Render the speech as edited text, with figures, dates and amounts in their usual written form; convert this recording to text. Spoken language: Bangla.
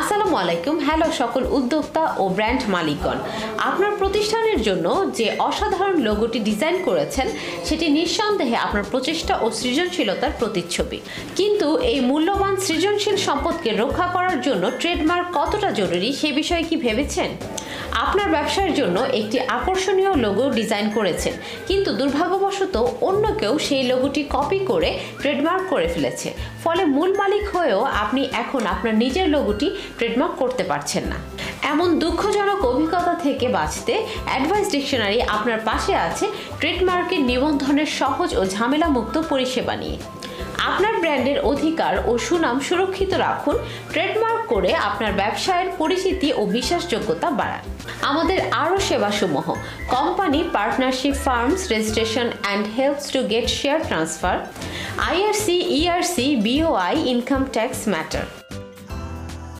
আসসালামু আলাইকুম। হ্যালো সকল উদ্যোক্তা ও ব্র্যান্ড মালিকগণ, আপনার প্রতিষ্ঠানের জন্য যে অসাধারণ লোগোটি ডিজাইন করেছেন সেটি নিঃসন্দেহে আপনার প্রচেষ্টা ও সৃজনশীলতার প্রতিচ্ছবি। কিন্তু এই মূল্যবান সৃজনশীল সম্পদকে রক্ষা করার জন্য ট্রেডমার্ক কতটা জরুরি সে বিষয়ে কি ভেবেছেন? আপনার ব্যবসার জন্য একটি আকর্ষণীয় লোগো ডিজাইন করেছেন, কিন্তু দুর্ভাগ্যবশত অন্য কেউ সেই লোগোটি কপি করে ট্রেডমার্ক করে ফেলেছে। ফলে মূল মালিক হয়েও আপনি এখন আপনার নিজের লোগোটি ট্রেডমার্ক করতে পারছেন না। এমন দুঃখজনক অভিজ্ঞতা থেকে বাঁচতে অ্যাডভাইস ডিকশনারি আপনার পাশে আছে ট্রেডমার্কের নিবন্ধনের সহজ ও ঝামেলামুক্ত পরিষেবা নিয়ে। আপনার ব্র্যান্ডের অধিকার ও সুনাম সুরক্ষিত রাখুন, ট্রেডমার্ক করে আপনার ব্যবসায়ের পরিচিতি ও বিশ্বাসযোগ্যতা বাড়ান। আমাদের আরও সেবাসমূহ: company partnership, firms registration and helps to get share transfer, IRC, ERC, BOI, income tax matter,